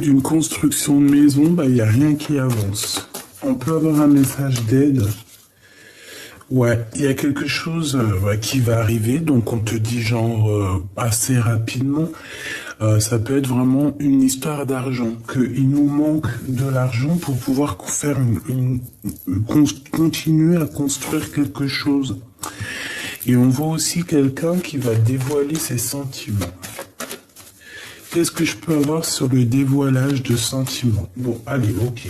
d'une construction de maison, il n'y a rien qui avance. On peut avoir un message d'aide. Ouais, il y a quelque chose qui va arriver, donc on te dit genre assez rapidement. Ça peut être vraiment une histoire d'argent, qu'il nous manque de l'argent pour pouvoir faire continuer à construire quelque chose. Et on voit aussi quelqu'un qui va dévoiler ses sentiments. Qu'est-ce que je peux avoir sur le dévoilage de sentiments? Bon, allez, ok.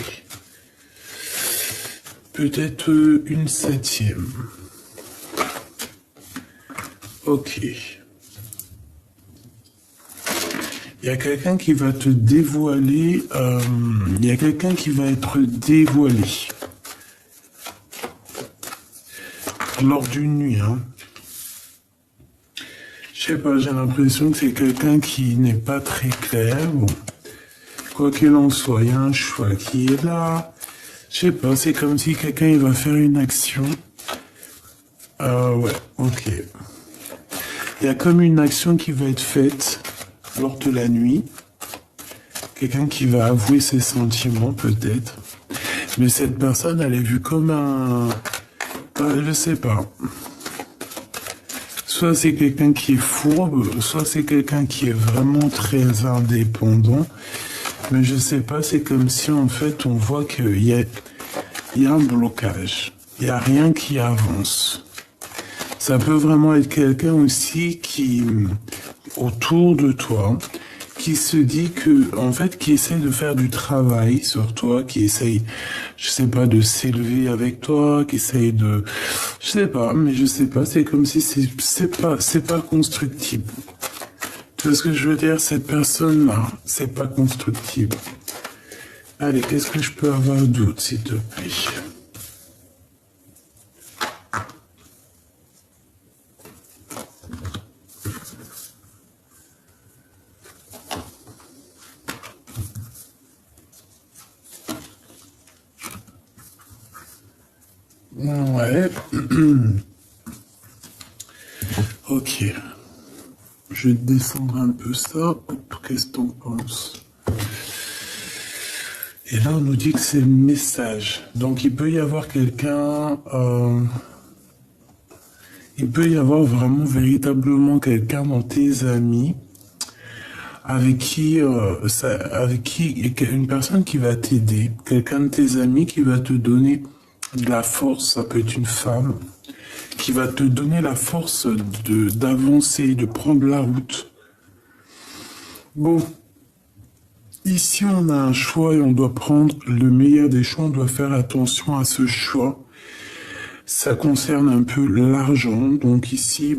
Peut-être une 7e. Ok. Il y a quelqu'un qui va te dévoiler, il y a quelqu'un qui va être dévoilé. Lors d'une nuit, hein. Je sais pas, j'ai l'impression que c'est quelqu'un qui n'est pas très clair. Bon. Quoi qu'il en soit, il y a un choix qui est là. Je sais pas, c'est comme si quelqu'un il va faire une action. Ouais, ok. Il y a comme une action qui va être faite lors de la nuit. Quelqu'un qui va avouer ses sentiments, peut-être. Mais cette personne, elle est vue comme un... je sais pas. Soit c'est quelqu'un qui est fourbe, soit c'est quelqu'un qui est vraiment très indépendant. Mais je sais pas, c'est comme si en fait on voit qu'il y a un blocage. Il n'y a rien qui avance. Ça peut vraiment être quelqu'un aussi qui, autour de toi, qui se dit que, en fait, qui essaie de faire du travail sur toi, qui essaye, je sais pas, de s'élever avec toi, qui essaye de, je sais pas, mais je sais pas, c'est comme si c'est pas constructible. Tu vois ce que je veux dire? Cette personne-là, c'est pas constructible. Allez, qu'est-ce que je peux avoir d'autre, s'il te plaît? Ouais. Ok. Je vais descendre un peu ça. Qu'est-ce que t'en penses? Et là, on nous dit que c'est le message. Donc, il peut y avoir quelqu'un... il peut y avoir vraiment, véritablement quelqu'un dans tes amis avec qui une personne qui va t'aider. Quelqu'un de tes amis qui va te donner de la force. Ça peut être une femme qui va te donner la force d'avancer, de prendre la route. Bon, ici on a un choix et on doit prendre le meilleur des choix, on doit faire attention à ce choix. Ça concerne un peu l'argent, donc ici,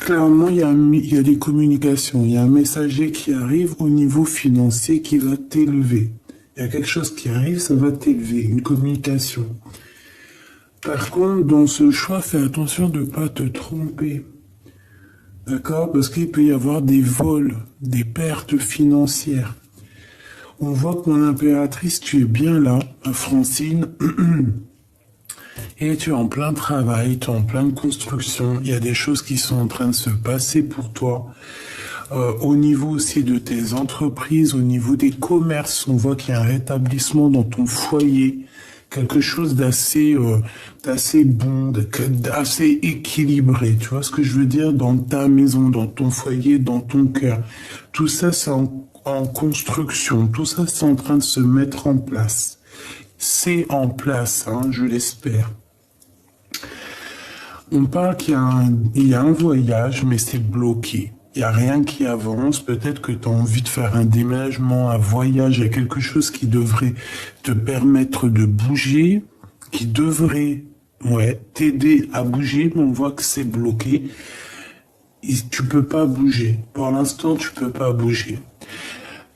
clairement il y a des communications, il y a un messager qui arrive au niveau financier qui va t'élever. Il y a quelque chose qui arrive, ça va t'élever, une communication. Par contre, dans ce choix, fais attention de ne pas te tromper. D'accord? Parce qu'il peut y avoir des vols, des pertes financières. On voit que mon impératrice, tu es bien là, Francine. Et tu es en plein travail, tu es en pleine construction. Il y a des choses qui sont en train de se passer pour toi. Au niveau aussi de tes entreprises, au niveau des commerces, on voit qu'il y a un rétablissement dans ton foyer, quelque chose d'assez bon, d'assez équilibré. Tu vois ce que je veux dire? Dans ta maison, dans ton foyer, dans ton cœur. Tout ça, c'est en construction. Tout ça, c'est en train de se mettre en place. C'est en place, hein, je l'espère. On parle qu'il y a un voyage, mais c'est bloqué. Il n'y a rien qui avance. Peut-être que tu as envie de faire un déménagement, un voyage. Il y a quelque chose qui devrait te permettre de bouger, qui devrait t'aider à bouger, mais on voit que c'est bloqué. Et tu peux pas bouger. Pour l'instant, tu peux pas bouger.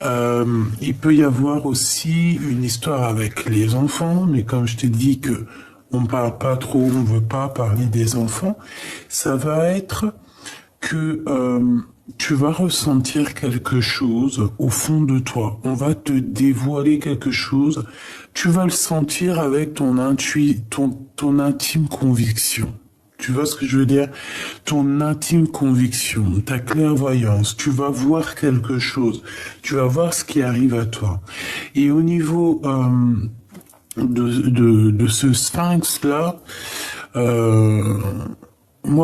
Il peut y avoir aussi une histoire avec les enfants, mais comme je t'ai dit que on parle pas trop, on veut pas parler des enfants, ça va être que tu vas ressentir quelque chose au fond de toi. On va te dévoiler quelque chose. Tu vas le sentir avec ton intime conviction. Tu vois ce que je veux dire? Ton intime conviction, ta clairvoyance, tu vas voir quelque chose, tu vas voir ce qui arrive à toi. Et au niveau de ce sphinx-là,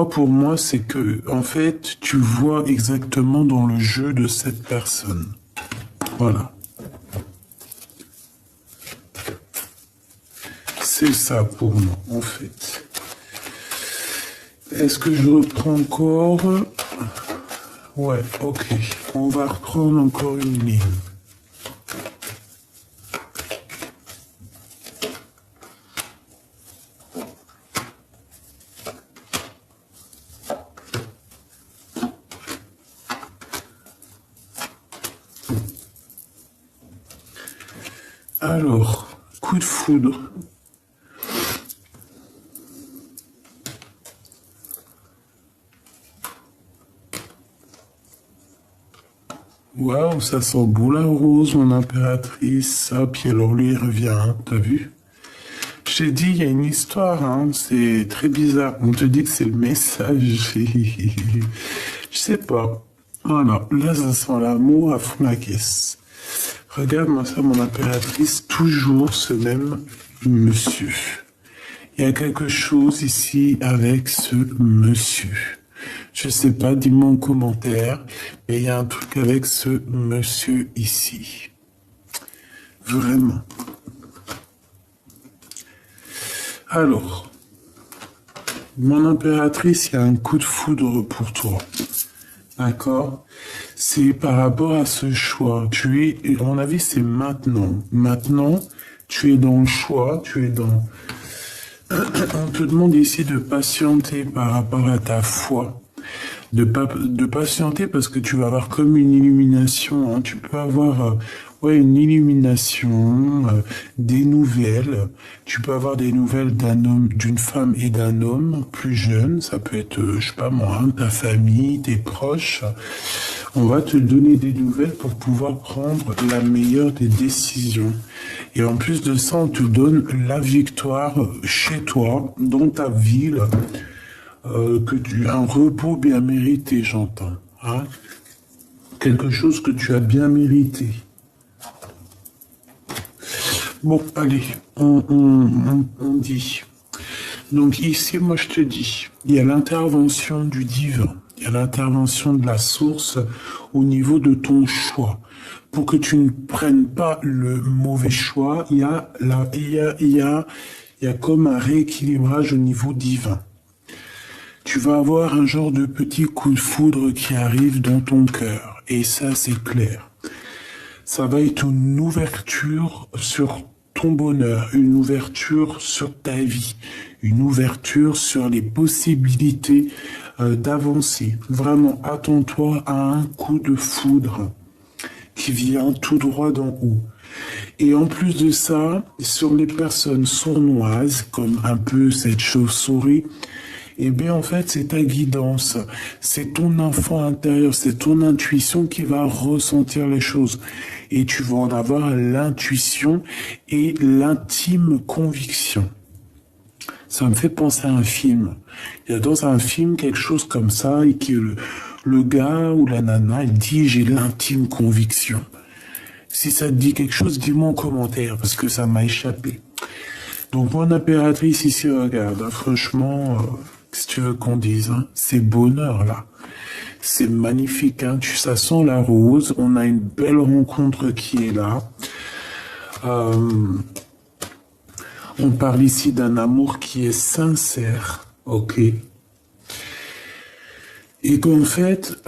pour moi, c'est que, en fait, tu vois exactement dans le jeu de cette personne. Voilà. C'est ça pour moi, en fait. Est-ce que je reprends encore? Ouais, ok. On va reprendre encore une ligne. Alors, coup de foudre. Waouh, ça sent beau la rose, mon impératrice. Ah, puis alors lui, il revient, hein, t'as vu? Je t'ai dit, il y a une histoire, hein, c'est très bizarre. On te dit que c'est le message. Je sais pas. Voilà, là, ça sent l'amour à fond la caisse. Regarde-moi ça, mon impératrice, toujours ce même monsieur. Il y a quelque chose ici avec ce monsieur. Je sais pas, dis-moi en commentaire, mais il y a un truc avec ce monsieur ici. Vraiment. Alors, mon impératrice, il y a un coup de foudre pour toi. D'accord? C'est par rapport à ce choix. À mon avis, c'est maintenant. Maintenant, tu es dans le choix, tu es dans... On te demande ici de patienter par rapport à ta foi. De patienter parce que tu vas avoir comme une illumination, hein. Tu peux avoir une illumination, des nouvelles. Tu peux avoir des nouvelles d'un homme, d'une femme et d'un homme plus jeune. Ça peut être, je sais pas moi, hein, ta famille, tes proches. On va te donner des nouvelles pour pouvoir prendre la meilleure des décisions. Et en plus de ça, on te donne la victoire chez toi, dans ta ville. Un repos bien mérité, j'entends. Hein? Quelque chose que tu as bien mérité. Bon, allez, on dit. Donc ici, moi je te dis, il y a l'intervention du divin, il y a l'intervention de la source au niveau de ton choix. Pour que tu ne prennes pas le mauvais choix, il y a comme un rééquilibrage au niveau divin. Tu vas avoir un genre de petit coup de foudre qui arrive dans ton cœur. Et ça, c'est clair. Ça va être une ouverture sur ton bonheur, une ouverture sur ta vie, une ouverture sur les possibilités d'avancer. Vraiment, attends-toi à un coup de foudre qui vient tout droit d'en haut. Et en plus de ça, sur les personnes sournoises, comme un peu cette chauve-souris, eh bien, en fait, c'est ta guidance, c'est ton enfant intérieur, c'est ton intuition qui va ressentir les choses. Et tu vas en avoir l'intuition et l'intime conviction. Ça me fait penser à un film. Il y a dans un film quelque chose comme ça, et que le gars ou la nana, il dit « j'ai l'intime conviction ». Si ça te dit quelque chose, dis-moi en commentaire, parce que ça m'a échappé. Donc, mon impératrice ici, regarde, hein, franchement... si tu veux qu'on dise, hein, c'est bonheur là. C'est magnifique, hein, ça sent la rose, on a une belle rencontre qui est là. On parle ici d'un amour qui est sincère, ok. Et qu'en fait,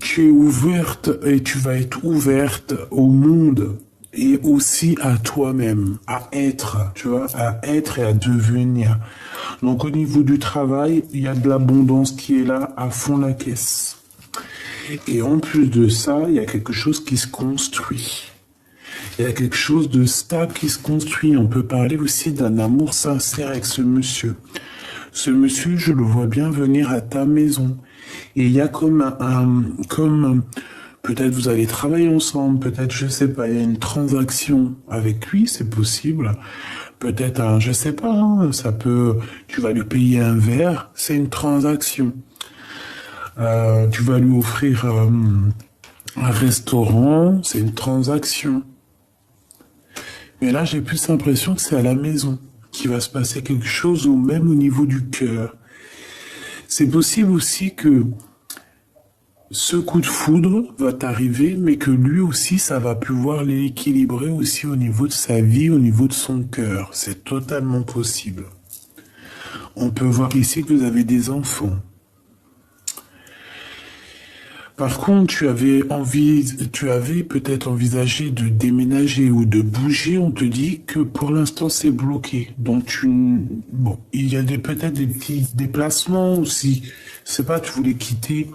tu es ouverte et tu vas être ouverte au monde et aussi à toi-même, à être, tu vois, à être et à devenir. Donc au niveau du travail, il y a de l'abondance qui est là à fond la caisse. Et en plus de ça, il y a quelque chose qui se construit. Il y a quelque chose de stable qui se construit. On peut parler aussi d'un amour sincère avec ce monsieur. Ce monsieur, je le vois bien venir à ta maison. Et il y a peut-être vous allez travailler ensemble, peut-être, je sais pas, il y a une transaction avec lui, c'est possible. Peut-être un, je sais pas, hein, ça peut, tu vas lui payer un verre, c'est une transaction. Tu vas lui offrir un restaurant, c'est une transaction. Mais là, j'ai plus l'impression que c'est à la maison qu'il va se passer quelque chose, ou même au niveau du cœur. C'est possible aussi que ce coup de foudre va t'arriver, mais que lui aussi, ça va pouvoir l'équilibrer aussi au niveau de sa vie, au niveau de son cœur. C'est totalement possible. On peut voir ici que vous avez des enfants. Par contre, tu avais peut-être envisagé de déménager ou de bouger. On te dit que pour l'instant c'est bloqué. Donc bon, il y a peut-être des petits déplacements aussi. Je sais pas, tu voulais quitter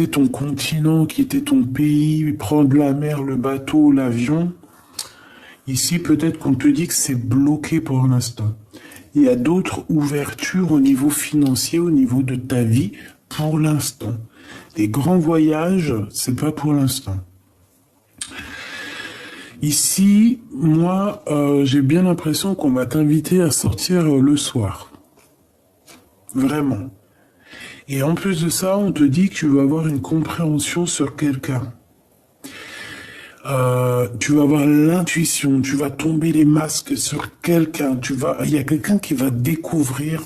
ton continent, quitter ton pays, prendre la mer, le bateau, l'avion. Ici, peut-être qu'on te dit que c'est bloqué pour l'instant. Il y a d'autres ouvertures au niveau financier, au niveau de ta vie, pour l'instant. Les grands voyages, c'est pas pour l'instant. Ici, moi, j'ai bien l'impression qu'on va t'inviter à sortir le soir. Vraiment. Et en plus de ça, on te dit que tu vas avoir une compréhension sur quelqu'un. Tu vas avoir l'intuition, tu vas tomber les masques sur quelqu'un, il y a quelqu'un qui va découvrir.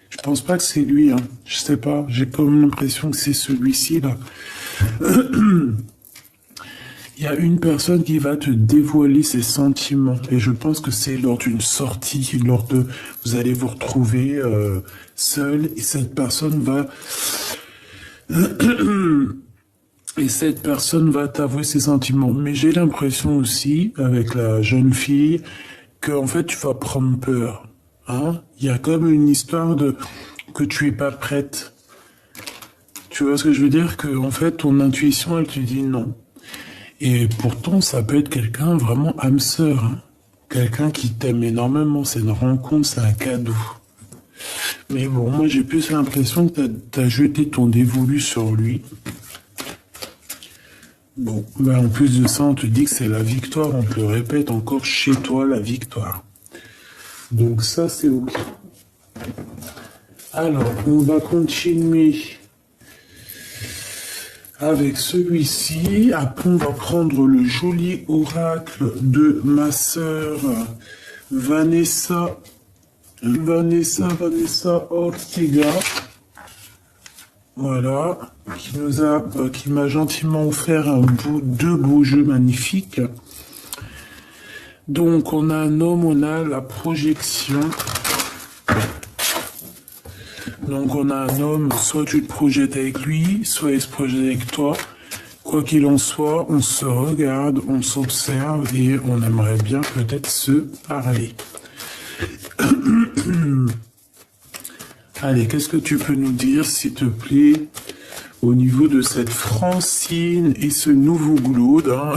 Je pense pas que c'est lui, hein. Je sais pas, j'ai comme l'impression que c'est celui-ci, là. Il y a une personne qui va te dévoiler ses sentiments. Et je pense que c'est lors d'une sortie, vous allez vous retrouver seul, et cette personne va... Et cette personne va t'avouer ses sentiments. Mais j'ai l'impression aussi, avec la jeune fille, que en fait, tu vas prendre peur. Hein? Il y a comme une histoire que tu es pas prête. Tu vois ce que je veux dire? Que en fait, ton intuition, elle te dit non. Et pourtant, ça peut être quelqu'un vraiment âme sœur. Hein? Quelqu'un qui t'aime énormément. C'est une rencontre, c'est un cadeau. Mais bon, moi, j'ai plus l'impression que t'as jeté ton dévolu sur lui. Bon, ben en plus de ça, on te dit que c'est la victoire, on te le répète encore chez toi, la victoire. Donc ça, c'est ok. Alors, on va continuer avec celui-ci. Après, on va prendre le joli oracle de ma sœur Vanessa Ortega. Voilà, qui m'a gentiment offert deux beaux jeux magnifiques. Donc, on a un homme, on a la projection. Donc, on a un homme, soit tu te projettes avec lui, soit il se projette avec toi. Quoi qu'il en soit, on se regarde, on s'observe et on aimerait bien peut-être se parler. Allez, qu'est-ce que tu peux nous dire, s'il te plaît, au niveau de cette Francine et ce nouveau Glaude, hein.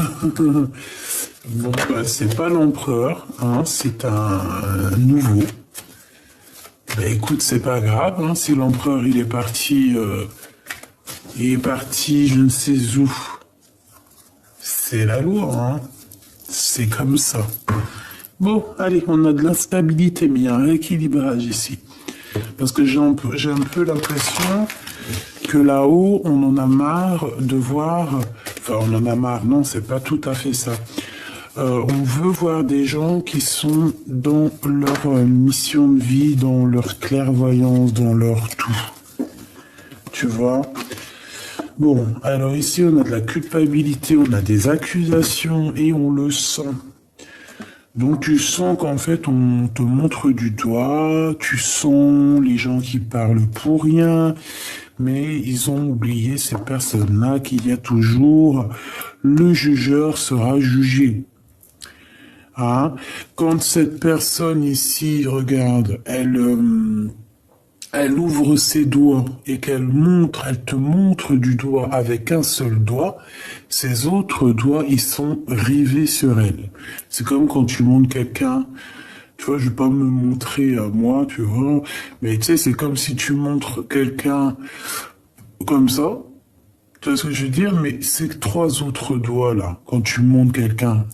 Bon, bah, c'est pas l'empereur, hein, c'est un nouveau. Bah, écoute, c'est pas grave, hein, si l'empereur il est parti, je ne sais où. C'est la loi, hein. C'est comme ça. Bon, allez, on a de l'instabilité, mais il y a un rééquilibrage ici. Parce que j'ai un peu l'impression que là-haut, on en a marre de voir... Enfin, on en a marre, non, c'est pas tout à fait ça. On veut voir des gens qui sont dans leur mission de vie, dans leur clairvoyance, dans leur tout. Tu vois? Bon, alors ici, on a de la culpabilité, on a des accusations et on le sent. Donc tu sens qu'en fait on te montre du doigt, tu sens les gens qui parlent pour rien, mais ils ont oublié ces personnes-là qu'il y a toujours le jugeur sera jugé. Hein? Quand cette personne ici, regarde, elle ouvre ses doigts et elle te montre du doigt avec un seul doigt, ses autres doigts, ils sont rivés sur elle. C'est comme quand tu montres quelqu'un, tu vois, je vais pas me montrer à moi, tu vois, mais tu sais, c'est comme si tu montres quelqu'un comme ça, tu vois ce que je veux dire, mais ces trois autres doigts là, quand tu montres quelqu'un,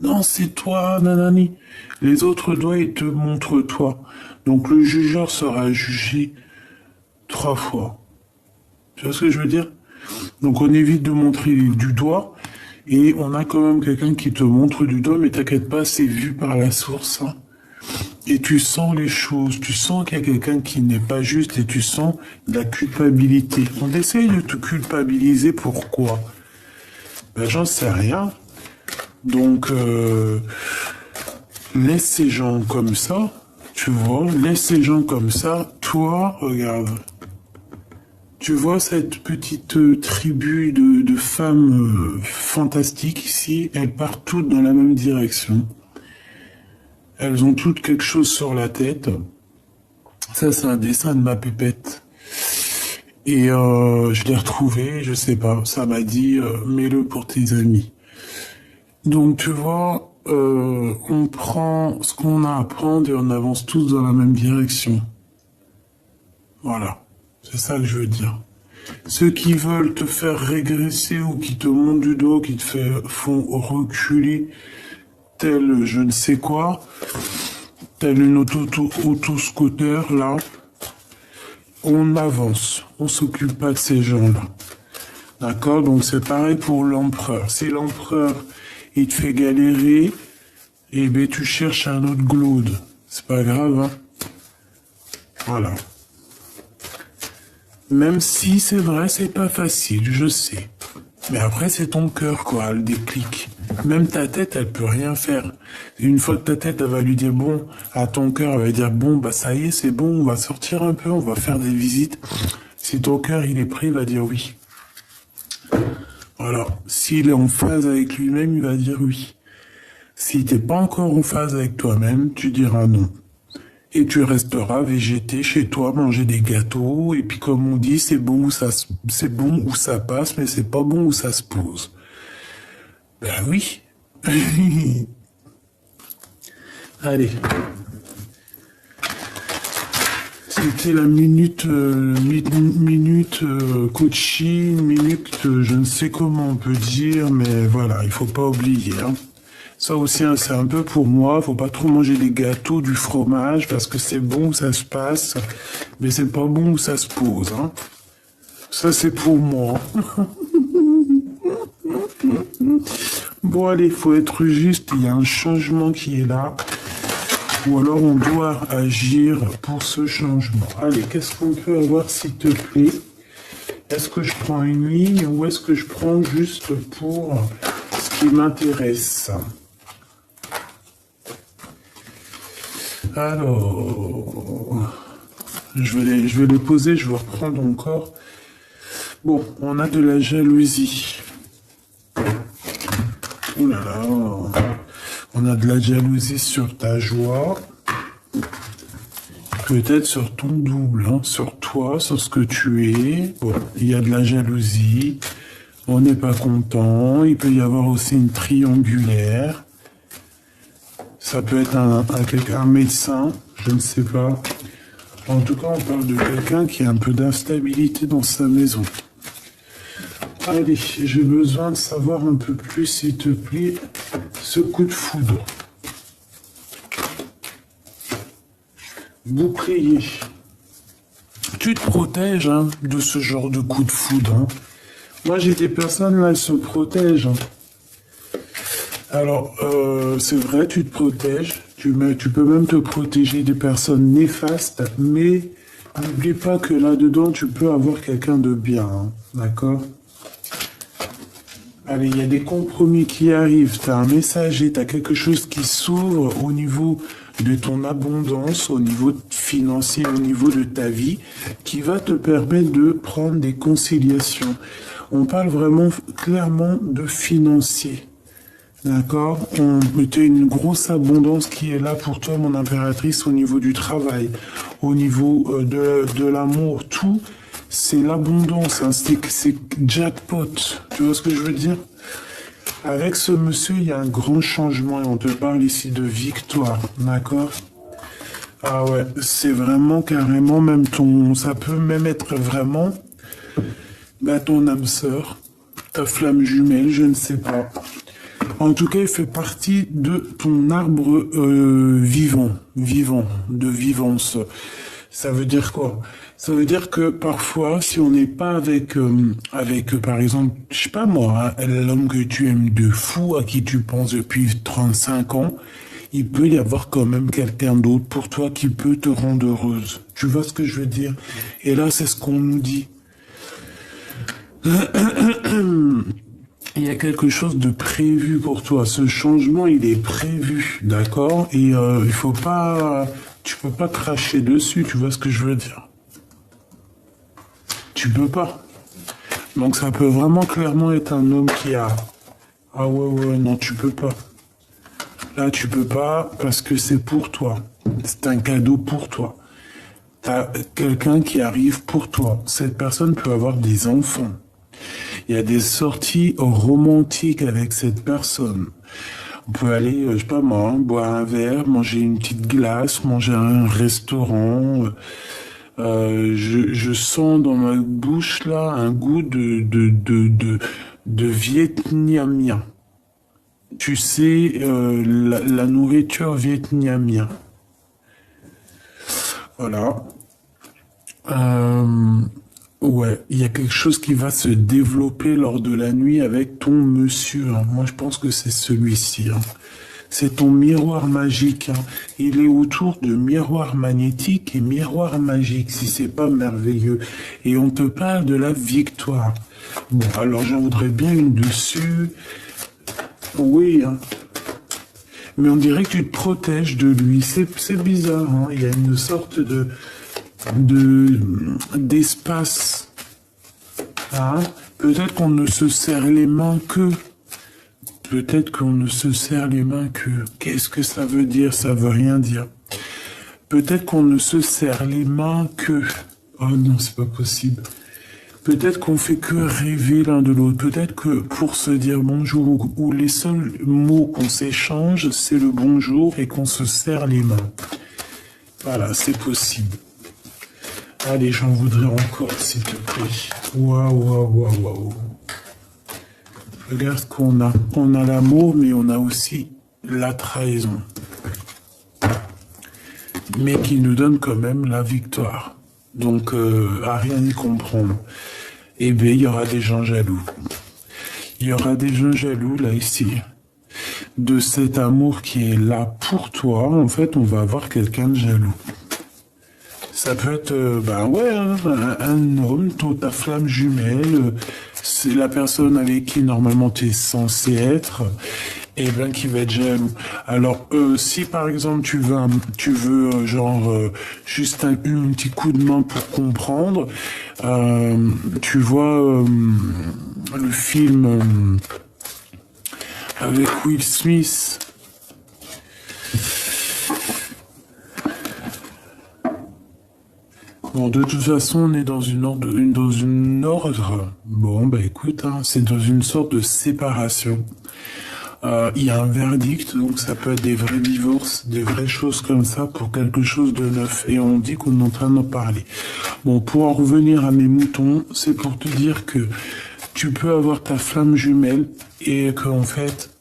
Non, c'est toi, nanani. Les autres doigts, ils te montrent toi. Donc le jugeur sera jugé 3 fois. Tu vois ce que je veux dire? Donc on évite de montrer du doigt et on a quand même quelqu'un qui te montre du doigt, mais t'inquiète pas, c'est vu par la source. Hein. Et tu sens les choses, tu sens qu'il y a quelqu'un qui n'est pas juste et tu sens la culpabilité. On essaye de te culpabiliser, pourquoi? Ben j'en sais rien. Donc laisse ces gens comme ça, tu vois, laisse ces gens comme ça. Toi, regarde. Tu vois cette petite tribu de femmes fantastiques ici, elles partent toutes dans la même direction. Elles ont toutes quelque chose sur la tête. Ça, c'est un dessin de ma pépette. Et je l'ai retrouvé, je sais pas, ça m'a dit, mets-le pour tes amis. Donc, tu vois, on prend ce qu'on a à prendre et on avance tous dans la même direction. Voilà. C'est ça que je veux dire. Ceux qui veulent te faire régresser ou qui te montent du doigt, qui font reculer tel je ne sais quoi, tel une auto-scooter, là, on avance. On s'occupe pas de ces gens-là. D'accord? Donc c'est pareil pour l'empereur. Si l'empereur, il te fait galérer, eh ben tu cherches un autre glaude. C'est pas grave, hein? Voilà. Même si c'est vrai, c'est pas facile, je sais. Mais après, c'est ton cœur, quoi, le déclic. Même ta tête, elle peut rien faire. Une fois que ta tête, elle va lui dire bon, à ton cœur, elle va dire bon, bah ça y est, c'est bon, on va sortir un peu, on va faire des visites. Si ton cœur, il est prêt, il va dire oui. Voilà. S'il est en phase avec lui-même, il va dire oui. Si t'es pas encore en phase avec toi-même, tu diras non. Et tu resteras végété chez toi, manger des gâteaux, et puis comme on dit, c'est bon où ça passe, mais c'est pas bon où ça se pose. Ben oui. Allez. C'était la minute coaching, minute, je ne sais comment on peut dire, mais voilà, il faut pas oublier, hein. Ça aussi, hein, c'est un peu pour moi. Faut pas trop manger des gâteaux, du fromage, parce que c'est bon où ça se passe, mais c'est pas bon où ça se pose. Hein. Ça, c'est pour moi. Bon, allez, faut être juste. Il y a un changement qui est là. Ou alors, on doit agir pour ce changement. Allez, qu'est-ce qu'on peut avoir, s'il te plaît? Est-ce que je prends une ligne ou est-ce que je prends juste pour ce qui m'intéresse? Alors, je vais les poser, je vais reprendre encore. Bon, on a de la jalousie. Ouh là là. On a de la jalousie sur ta joie. Peut-être sur ton double, hein, sur toi, sur ce que tu es. Bon, il y a de la jalousie. On n'est pas content. Il peut y avoir aussi une triangulaire. Ça peut être un médecin, je ne sais pas. En tout cas, on parle de quelqu'un qui a un peu d'instabilité dans sa maison. Allez, j'ai besoin de savoir un peu plus, s'il te plaît, ce coup de foudre. Bouclier. Tu te protèges hein, de ce genre de coup de foudre. Hein. Moi, j'ai des personnes là, elles se protègent. Hein. Alors, c'est vrai, tu te protèges. Tu peux même te protéger des personnes néfastes, mais n'oublie pas que là-dedans, tu peux avoir quelqu'un de bien. Hein, d'accord? Allez, il y a des compromis qui arrivent. Tu as un messager, tu as quelque chose qui s'ouvre au niveau de ton abondance, au niveau financier, au niveau de ta vie, qui va te permettre de prendre des conciliations. On parle vraiment clairement de financier. D'accord? On mettait une grosse abondance qui est là pour toi, mon impératrice, au niveau du travail, au niveau de l'amour, tout. C'est l'abondance, hein, c'est jackpot. Tu vois ce que je veux dire? Avec ce monsieur, il y a un grand changement et on te parle ici de victoire, d'accord? Ah ouais, c'est vraiment carrément même ça peut même être vraiment ton âme sœur, ta flamme jumelle, je ne sais pas. En tout cas, il fait partie de ton arbre vivant, de vivance. Ça veut dire quoi? Ça veut dire que parfois, si on n'est pas par exemple, je sais pas moi, hein, l'homme que tu aimes de fou, à qui tu penses depuis 35 ans, il peut y avoir quand même quelqu'un d'autre pour toi qui peut te rendre heureuse. Tu vois ce que je veux dire? Et là, c'est ce qu'on nous dit. Il y a quelque chose de prévu pour toi. Ce changement, il est prévu, d'accord? Et il faut pas, tu peux pas cracher dessus. Tu vois ce que je veux dire? Tu peux pas. Donc ça peut vraiment clairement être un homme qui a. Ah ouais, non, tu peux pas. Là, tu peux pas parce que c'est pour toi. C'est un cadeau pour toi. T'as quelqu'un qui arrive pour toi. Cette personne peut avoir des enfants. Il y a des sorties romantiques avec cette personne. On peut aller, je sais pas moi, hein, boire un verre, manger une petite glace, manger à un restaurant. Je sens dans ma bouche là un goût de vietnamien. Tu sais, la nourriture vietnamienne. Voilà. Ouais, il y a quelque chose qui va se développer lors de la nuit avec ton monsieur, hein. Moi, je pense que c'est celui-ci, hein. C'est ton miroir magique, hein. Il est autour de miroir magnétique et miroir magique, si c'est pas merveilleux. Et on te parle de la victoire. Bon, alors j'en voudrais bien une dessus. Oui, hein. Mais on dirait que tu te protèges de lui. C'est bizarre, hein. Il y a une sorte d'espace. Hein? Peut-être qu'on ne se serre les mains que. Peut-être qu'on ne se serre les mains que. Qu'est-ce que ça veut dire? Ça veut rien dire. Peut-être qu'on ne se serre les mains que. Oh non, c'est pas possible. Peut-être qu'on fait que rêver l'un de l'autre. Peut-être que pour se dire bonjour, ou les seuls mots qu'on s'échange, c'est le bonjour et qu'on se serre les mains. Voilà, c'est possible. Allez, j'en voudrais encore, s'il te plaît. Waouh. Regarde ce qu'on a. On a l'amour, mais on a aussi la trahison. Mais qui nous donne quand même la victoire. Donc, à rien y comprendre. Eh bien, il y aura des gens jaloux. Il y aura des gens jaloux, là, ici. De cet amour qui est là pour toi, en fait, on va avoir quelqu'un de jaloux. Ça peut être, un homme, ta flamme jumelle, c'est la personne avec qui normalement tu es censé être, et bien qui va être jaloux. Alors, si par exemple tu veux juste un petit coup de main pour comprendre, tu vois le film avec Will Smith. Bon, de toute façon, on est dans une ordre. Bon, bah écoute, hein, c'est dans une sorte de séparation. Il y a un verdict, donc ça peut être des vrais divorces, des vraies choses comme ça pour quelque chose de neuf. Et on dit qu'on est en train d'en parler. Bon, pour en revenir à mes moutons, c'est pour te dire que tu peux avoir ta flamme jumelle et qu'en fait,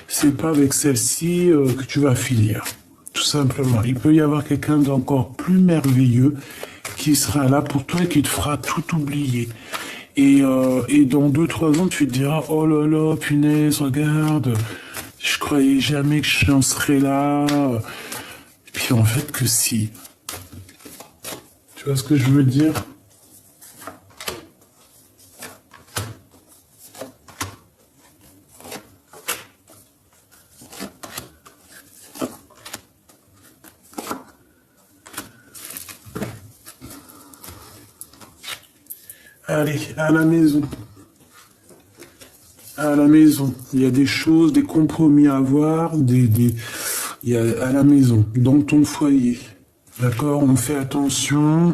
c'est pas avec celle-ci que tu vas finir. Tout simplement. Il peut y avoir quelqu'un d'encore plus merveilleux qui sera là pour toi et qui te fera tout oublier. Et dans 2-3 ans, tu te diras, oh là là, punaise, regarde, je croyais jamais que j'en serais là. Et puis en fait que si. Tu vois ce que je veux dire? Allez, à la maison. À la maison. Il y a des choses, des compromis à avoir, il y a à la maison, dans ton foyer. D'accord? On fait attention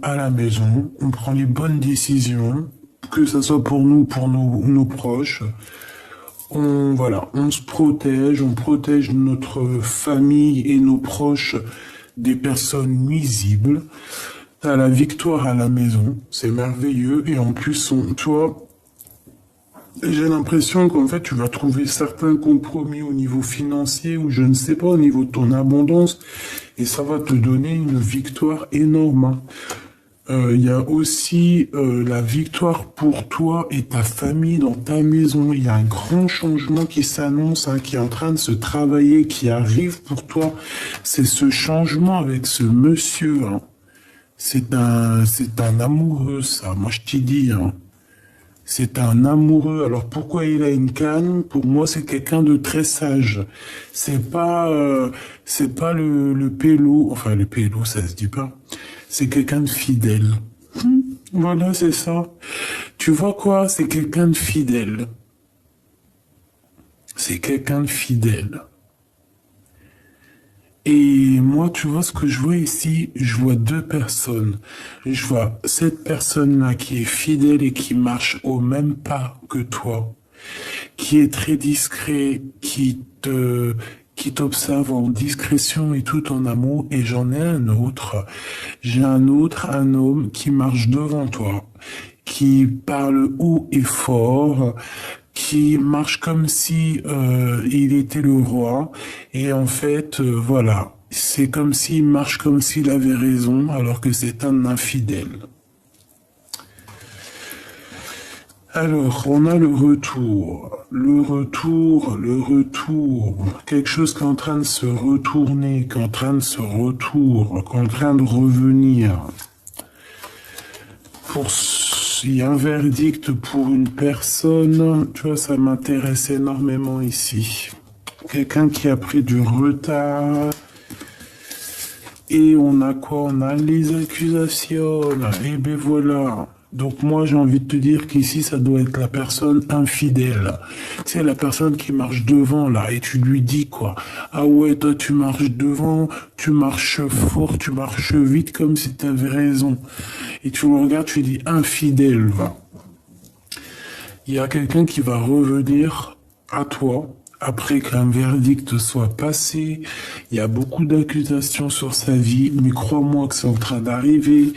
à la maison. On prend les bonnes décisions, que ce soit pour nous, pour nos proches. On se protège, on protège notre famille et nos proches des personnes nuisibles. T'as la victoire à la maison, c'est merveilleux, et en plus, toi, J'ai l'impression qu'en fait, tu vas trouver certains compromis au niveau financier ou je ne sais pas, au niveau de ton abondance, et ça va te donner une victoire énorme, hein. Il y a aussi la victoire pour toi et ta famille dans ta maison. Il y a un grand changement qui s'annonce, hein, qui est en train de se travailler, qui arrive pour toi. C'est ce changement avec ce monsieur, hein. C'est un amoureux, ça. Moi, je t'ai dit, hein. C'est un amoureux. Alors pourquoi il a une canne? Pour moi, c'est quelqu'un de très sage. C'est pas le pélo. Enfin, le pélo, ça se dit pas. C'est quelqu'un de fidèle. Voilà, c'est ça. Tu vois quoi? C'est quelqu'un de fidèle. C'est quelqu'un de fidèle. Et moi, tu vois ce que je vois ici? Je vois deux personnes. Je vois cette personne-là qui est fidèle et qui marche au même pas que toi, qui est très discret, qui t'observe en discrétion et tout en amour. Et j'en ai un autre. J'ai un autre, un homme qui marche devant toi, qui parle haut et fort, qui marche comme si il était le roi. Et en fait, voilà, c'est comme s'il marche comme s'il avait raison, alors que c'est un infidèle. Alors, on a le retour, quelque chose qui est en train de se retourner, qui est en train de se retourner, qui est en train de revenir. Il y a un verdict pour une personne, tu vois, ça m'intéresse énormément ici. Quelqu'un qui a pris du retard. Et on a quoi? On a les accusations. Et ben voilà. Donc moi j'ai envie de te dire qu'ici ça doit être la personne infidèle. C'est la personne qui marche devant là et tu lui dis quoi? Ah ouais, toi tu marches devant, tu marches fort, tu marches vite comme si tu avais raison. Et tu le regardes, tu dis infidèle va. Il y a quelqu'un qui va revenir à toi après qu'un verdict soit passé. Il y a beaucoup d'accusations sur sa vie, mais crois-moi que c'est en train d'arriver.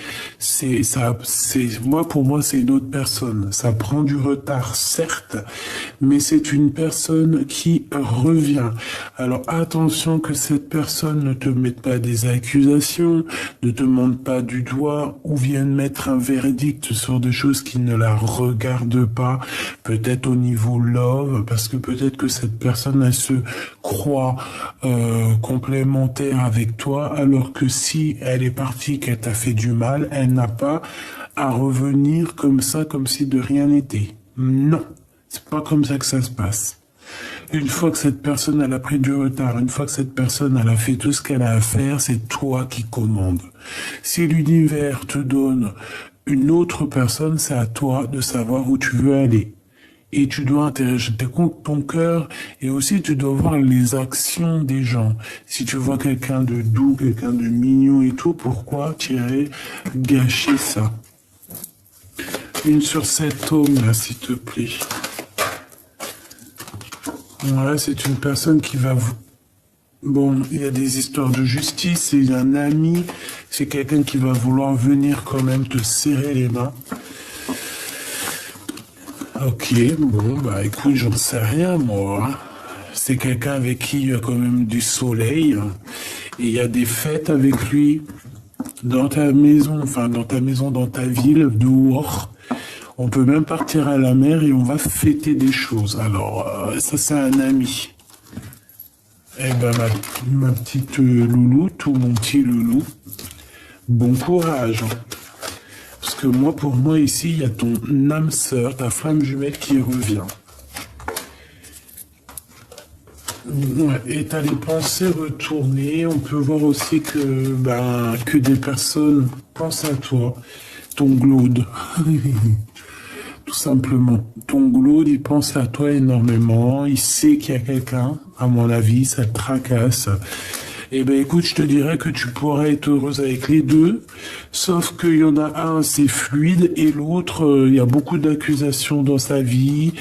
Pour moi, c'est une autre personne. Ça prend du retard, certes, mais c'est une personne qui revient. Alors attention que cette personne ne te mette pas des accusations, ne te monte pas du doigt ou vienne mettre un verdict sur des choses qui ne la regardent pas, peut-être au niveau love, parce que peut-être que cette personne elle se croit complémentaire avec toi, alors que si elle est partie, qu'elle t'a fait du mal, elle n'a pas à revenir comme ça, comme si de rien n'était. Non, c'est pas comme ça que ça se passe. Une fois que cette personne elle a pris du retard, une fois que cette personne elle a fait tout ce qu'elle a à faire, c'est toi qui commandes. Si l'univers te donne une autre personne, c'est à toi de savoir où tu veux aller. Et tu dois intéresser ton cœur et aussi tu dois voir les actions des gens. Si tu vois quelqu'un de doux, quelqu'un de mignon et tout, pourquoi tu irais gâcher ça? Une sur cet homme là, s'il te plaît. Voilà, c'est une personne qui va vous... Bon, il y a des histoires de justice, c'est un ami, c'est quelqu'un qui va vouloir venir quand même te serrer les mains. Ok, bon, bah écoute, j'en sais rien, moi, hein. C'est quelqu'un avec qui il y a quand même du soleil, hein. Et il y a des fêtes avec lui dans ta maison, dans ta ville, dehors. On peut même partir à la mer et on va fêter des choses. Alors, ça c'est un ami. Eh ben, ma petite louloute ou mon petit loulou, bon courage, hein. Parce que moi, pour moi, ici, il y a ton âme sœur, ta flamme jumelle qui revient. Ouais, et t'as les pensées retournées. On peut voir aussi que des personnes pensent à toi. Ton glaude. Tout simplement. Ton glaude, il pense à toi énormément. Il sait qu'il y a quelqu'un, à mon avis, ça te tracasse. Eh ben écoute, je te dirais que tu pourrais être heureuse avec les deux, sauf qu'il y en a un, c'est fluide, et l'autre, il y a beaucoup d'accusations dans sa vie,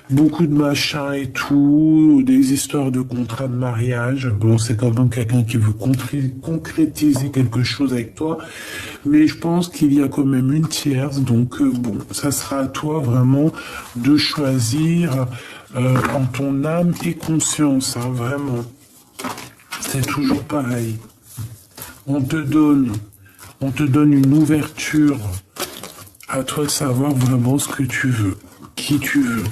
beaucoup de machins et tout, des histoires de contrats de mariage. Bon, c'est quand même quelqu'un qui veut concrétiser quelque chose avec toi, Mais je pense qu'il y a quand même une tierce, donc bon, ça sera à toi vraiment de choisir en ton âme et conscience, hein, vraiment. C'est toujours pareil. On te donne une ouverture. À toi de savoir vraiment ce que tu veux, qui tu veux.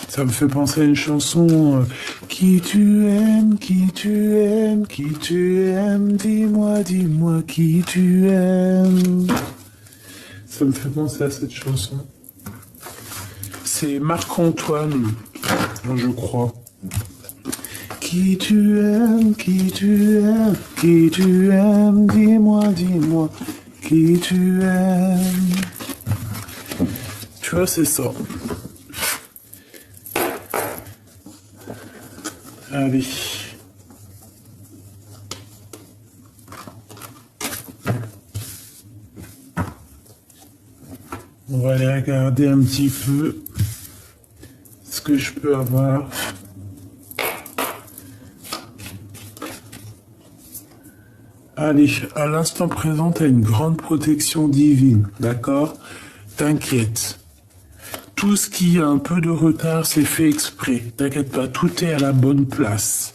Ça me fait penser à une chanson. Qui tu aimes, qui tu aimes, qui tu aimes, dis-moi, dis-moi qui tu aimes. Ça me fait penser à cette chanson. C'est Marc-Antoine, je crois. Qui tu aimes, qui tu aimes, qui tu aimes, dis-moi, dis-moi, qui tu aimes. Tu vois, c'est ça. Allez. On va aller regarder un petit peu ce que je peux avoir. Allez, à l'instant présent, tu as une grande protection divine, d'accord? T'inquiète. Tout ce qui a un peu de retard, c'est fait exprès. T'inquiète pas, tout est à la bonne place.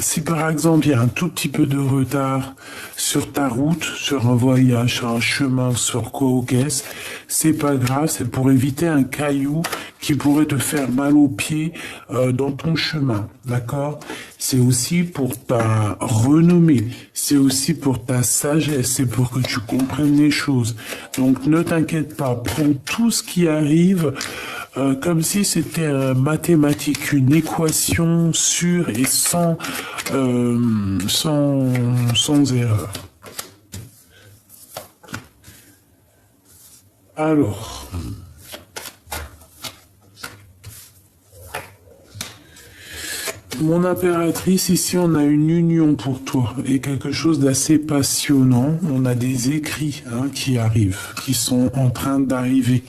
Si par exemple il y a un tout petit peu de retard sur ta route, sur un voyage, sur un chemin, sur quoi ou qu'est-ce, c'est pas grave, c'est pour éviter un caillou qui pourrait te faire mal aux pieds dans ton chemin, d'accord? C'est aussi pour ta renommée, c'est aussi pour ta sagesse, c'est pour que tu comprennes les choses. Donc ne t'inquiète pas, prends tout ce qui arrive comme si c'était mathématique, une équation sûre et sans erreur. Alors, mon impératrice, ici on a une union pour toi et quelque chose d'assez passionnant. On a des écrits qui arrivent, qui sont en train d'arriver.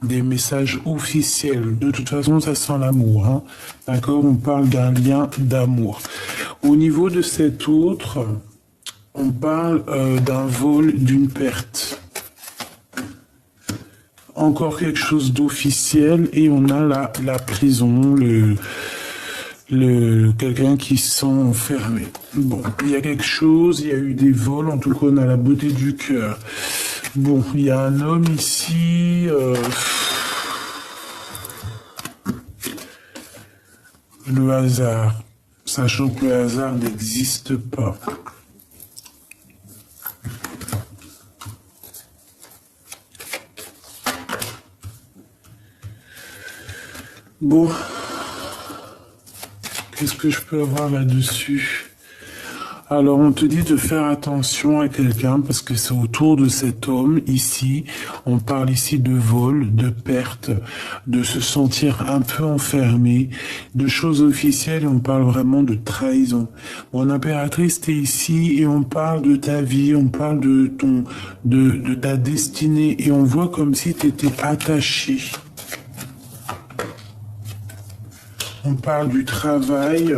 Des messages officiels. De toute façon, ça sent l'amour. Hein. D'accord? On parle d'un lien d'amour. Au niveau de cet autre, on parle d'un vol, d'une perte. Encore quelque chose d'officiel et on a la prison, quelqu'un qui se sent enfermé. Bon, il y a quelque chose, il y a eu des vols, en tout cas on a la beauté du cœur. Bon, il y a un homme ici. Le hasard, sachant que le hasard n'existe pas. Bon, qu'est-ce que je peux avoir là-dessus? Alors, on te dit de faire attention à quelqu'un parce que c'est autour de cet homme ici. On parle ici de vol, de perte, de se sentir un peu enfermé, de choses officielles et on parle vraiment de trahison. Mon impératrice, t'es ici et on parle de ta vie, on parle de ta destinée et on voit comme si t'étais attaché. On parle du travail.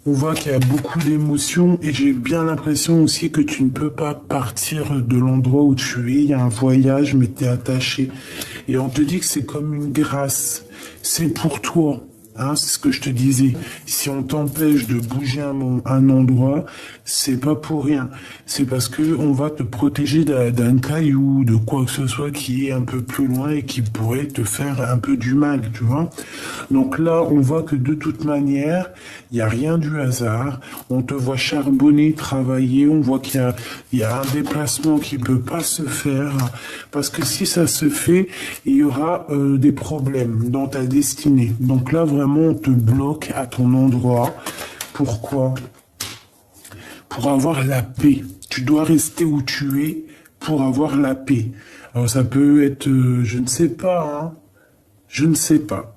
On voit qu'il y a beaucoup d'émotions et j'ai bien l'impression aussi que tu ne peux pas partir de l'endroit où tu es. Il y a un voyage, mais tu es attaché. Et on te dit que c'est comme une grâce. C'est pour toi. Hein, c'est ce que je te disais. Si on t'empêche de bouger un endroit, c'est pas pour rien. C'est parce que on va te protéger d'un caillou, de quoi que ce soit qui est un peu plus loin et qui pourrait te faire un peu du mal, tu vois. Donc là, on voit que de toute manière, il n'y a rien du hasard. On te voit charbonner, travailler. On voit qu'il y a un déplacement qui peut pas se faire. Parce que si ça se fait, il y aura des problèmes dans ta destinée. Donc là, vraiment, on te bloque à ton endroit. Pourquoi? Pour avoir la paix. Tu dois rester où tu es pour avoir la paix. Alors ça peut être, je ne sais pas, hein. Je ne sais pas.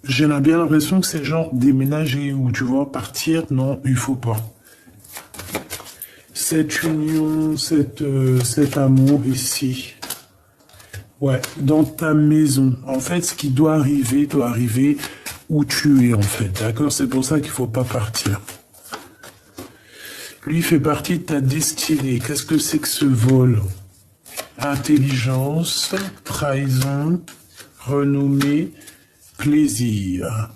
J'ai bien l'impression que c'est genre déménager ou tu vois partir. Non, il faut pas. Cette union, cet amour ici. Ouais, dans ta maison. En fait, ce qui doit arriver où tu es, en fait. D'accord? C'est pour ça qu'il faut pas partir. Lui fait partie de ta destinée. Qu'est-ce que c'est que ce vol? Intelligence, trahison, renommée, plaisir.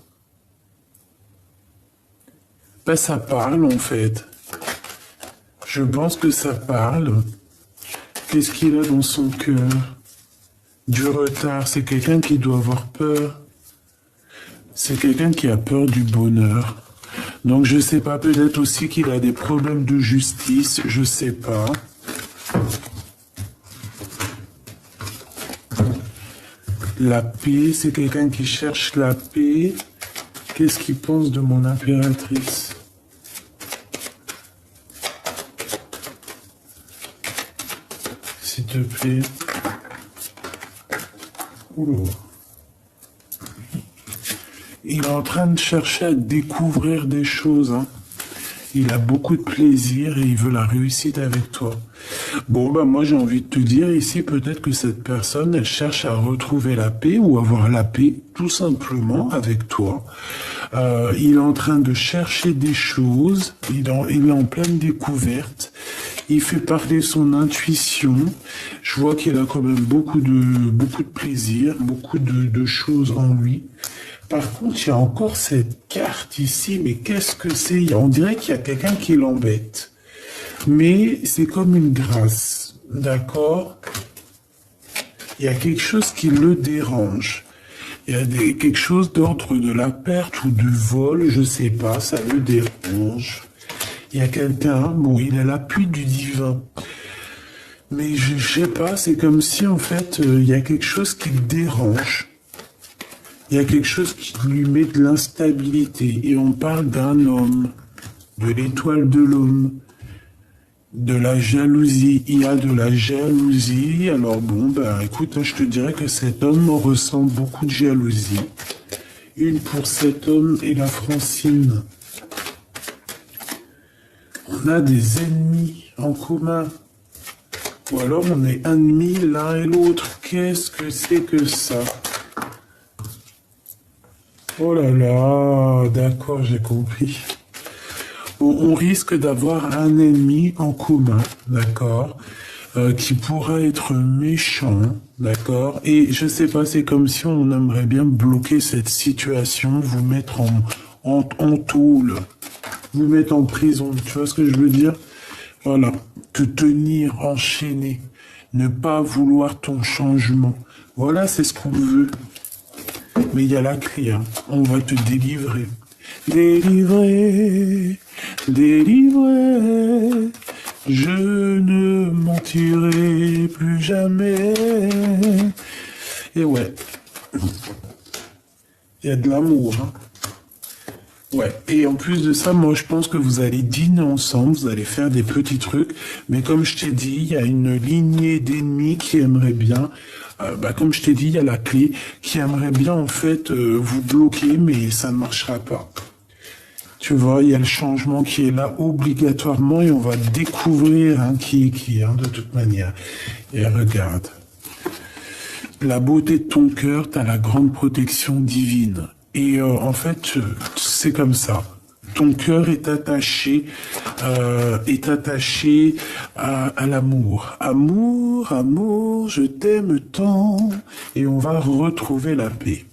Ben, ça parle en fait. Je pense que ça parle. Qu'est-ce qu'il a dans son cœur? Du retard. C'est quelqu'un qui doit avoir peur. C'est quelqu'un qui a peur du bonheur. Donc je sais pas, peut-être aussi qu'il a des problèmes de justice, je sais pas. La paix, c'est quelqu'un qui cherche la paix. Qu'est-ce qu'il pense de mon impératrice? S'il te plaît. Oula. Il est en train de chercher à découvrir des choses. Hein. Il a beaucoup de plaisir et il veut la réussite avec toi. Bon, bah moi j'ai envie de te dire ici, peut-être que cette personne, elle cherche à retrouver la paix ou avoir la paix tout simplement avec toi. Il est en train de chercher des choses, il est en pleine découverte. Il fait parler son intuition. Je vois qu'il a quand même beaucoup de plaisir, beaucoup de choses en lui. Par contre, il y a encore cette carte ici, mais qu'est-ce que c'est? On dirait qu'il y a quelqu'un qui l'embête. Mais c'est comme une grâce, d'accord? Il y a quelque chose qui le dérange. Il y a quelque chose d'ordre de la perte ou du vol, je sais pas, ça le dérange. Il y a quelqu'un, bon, il a l'appui du divin. Mais je sais pas, c'est comme si en fait, il y a quelque chose qui le dérange. Il y a quelque chose qui lui met de l'instabilité. Et on parle d'un homme, de l'étoile de l'homme, de la jalousie. Il y a de la jalousie. Alors bon, ben écoute, je te dirais que cet homme ressent beaucoup de jalousie. Une pour cet homme et la Francine. On a des ennemis en commun. Ou alors on est ennemis l'un et l'autre. Qu'est-ce que c'est que ça? Oh là là, d'accord, j'ai compris. On risque d'avoir un ennemi en commun, d'accord, qui pourra être méchant, d'accord. Et je sais pas, c'est comme si on aimerait bien bloquer cette situation, vous mettre en tôle, vous mettre en prison. Tu vois ce que je veux dire? Voilà, te tenir enchaîné, ne pas vouloir ton changement. Voilà, c'est ce qu'on veut. Mais il y a la clé, hein. On va te délivrer. Délivrer, délivrer, je ne mentirai plus jamais. Et ouais, il y a de l'amour, hein. Ouais, et en plus de ça, moi je pense que vous allez dîner ensemble, vous allez faire des petits trucs, mais comme je t'ai dit, il y a une lignée d'ennemis qui aimeraient bien, comme je t'ai dit, il y a la clé, qui aimerait bien en fait vous bloquer, mais ça ne marchera pas. Tu vois, il y a le changement qui est là obligatoirement et on va découvrir hein, qui est qui, hein, de toute manière. Et regarde, la beauté de ton cœur, t'as la grande protection divine. Et en fait, c'est comme ça. Ton cœur est attaché à l'amour. Amour, amour, je t'aime tant. Et on va retrouver la paix.